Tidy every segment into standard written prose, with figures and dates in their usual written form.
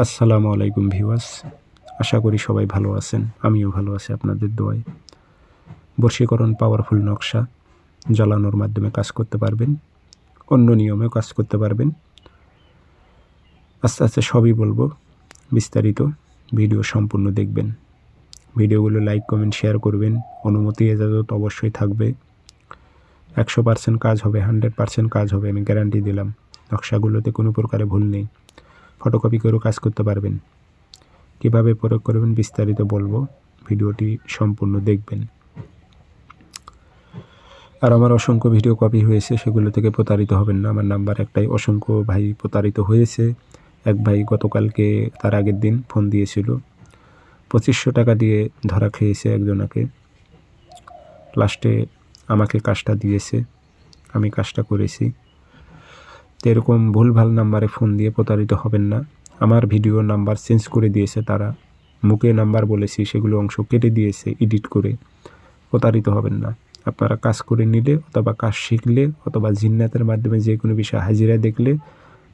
আসসালামু আলাইকুম ভিউয়ার্স, আশা করি সবাই ভালো আছেন। আমিও ভালো আছি আপনাদের দোয়ায়। বশীকরণ পাওয়ারফুল নকশা জ্বালানোর মাধ্যমে কাজ করতে পারবেন, অন্য নিয়মেও কাজ করতে পারবেন। আস্তে আস্তে সবই বলবো, বিস্তারিত ভিডিও সম্পূর্ণ দেখবেন। ভিডিওগুলো লাইক কমেন্ট শেয়ার করবেন। অনুমতি এজাজত অবশ্যই থাকবে। 100% কাজ হবে, 100% কাজ হবে, আমি গ্যারান্টি দিলাম। নকশাগুলোতে কোনো প্রকারে ভুল নেই। ফটোকপি করেও কাজ করতে পারবেন। কীভাবে প্রয়োগ করবেন বিস্তারিত বলবো, ভিডিওটি সম্পূর্ণ দেখবেন। আর আমার অসংখ্য ভিডিও কপি হয়েছে, সেগুলো থেকে প্রতারিত হবেন না। আমার নাম্বার একটাই, অসংখ্য ভাই প্রতারিত হয়েছে। এক ভাই গতকালকে তার আগের দিন ফোন দিয়েছিল, 2500 টাকা দিয়ে ধরা খেয়েছে একজনাকে। লাস্টে আমাকে কাজটা দিয়েছে, আমি কাজটা করেছি। তো এরকম ভুলভাল নাম্বারে ফোন দিয়ে প্রতারিত হবেন না। আমার ভিডিও নাম্বার চেঞ্জ করে দিয়েছে তারা, মুখে নাম্বার বলেছি সেগুলো অংশ কেটে দিয়েছে এডিট করে। প্রতারিত হবেন না। আপনারা কাজ করে নিলে অথবা কাজ শিখলে অথবা জিন্নাতের মাধ্যমে যে কোনো বিষয় হাজিরা দেখলে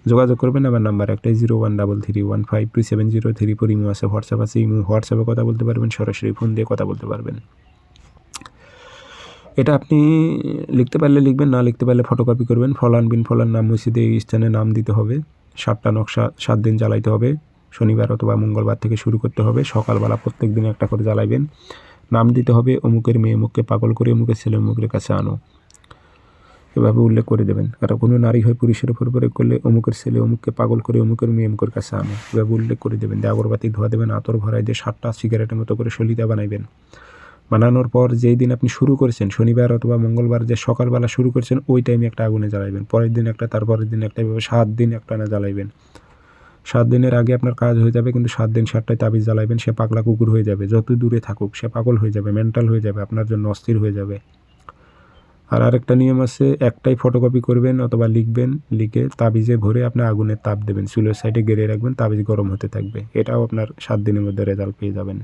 যোগাযোগ করবেন। আমার নাম্বার একটাই 0133152703 ইমো আছে, হোয়াটসঅ্যাপ আছে। হোয়াটসঅ্যাপে কথা বলতে পারবেন, সরাসরি ফোন দিয়ে কথা বলতে পারবেন। এটা আপনি লিখতে পারলে লিখবেন, না লিখতে পারলে ফটোকপি করবেন। ফলান বিন ফলান নাম মসজিদে এই স্থানে নাম দিতে হবে। 7টা নকশা 7 দিন জ্বালাইতে হবে। শনিবার অথবা মঙ্গলবার থেকে শুরু করতে হবে। সকালবেলা প্রত্যেক দিন একটা করে জ্বালাইবেন। নাম দিতে হবে, অমুকের মেয়ে অমুককে পাগল করে অমুকের ছেলে অমুকের কাছে আনো, এভাবে উল্লেখ করে দেবেন। কারণ কোনো নারী হয় পুরুষের উপর প্রয়োগ করলে অমুকের ছেলে অমুককে পাগল করে অমুকের মেয়ে অমুকের কাছে আনো, এভাবে উল্লেখ করে দেবেন। দিয়ে আগরবাতি ধোয়া দেবেন, আতর ভরাই দিয়ে 7টা সিগারেটের মতো করে সলিতা বানাইবেন। বানানোর পর যেই দিন আপনি শুরু করেছেন, শনিবার অথবা মঙ্গলবার যে সকালবেলা শুরু করেছেন, ওই টাইমে একটা আগুনে জ্বালাইবেন। পরের দিন একটা, তারপরের দিন একটা, এভাবে 7 দিন একটা না জ্বালাইবেন। 7 দিনের আগে আপনার কাজ হয়ে যাবে, কিন্তু 7 দিন 7টায় তাবিজ জ্বালাইবেন। সে পাগলা কুকুর হয়ে যাবে, যত দূরে থাকুক সে পাগল হয়ে যাবে, মেন্টাল হয়ে যাবে, আপনার জন্য অস্থির হয়ে যাবে। আর আরেকটা নিয়ম আছে, একটাই ফটোকপি করবেন অথবা লিখবেন, লিখে তাবিজে ভরে আপনি আগুনের তাপ দেবেন, চুলের সাইডে গেড়ে রাখবেন, তাবিজ গরম হতে থাকবে। এটাও আপনার 7 দিনের মধ্যে রেজাল্ট পেয়ে যাবেন।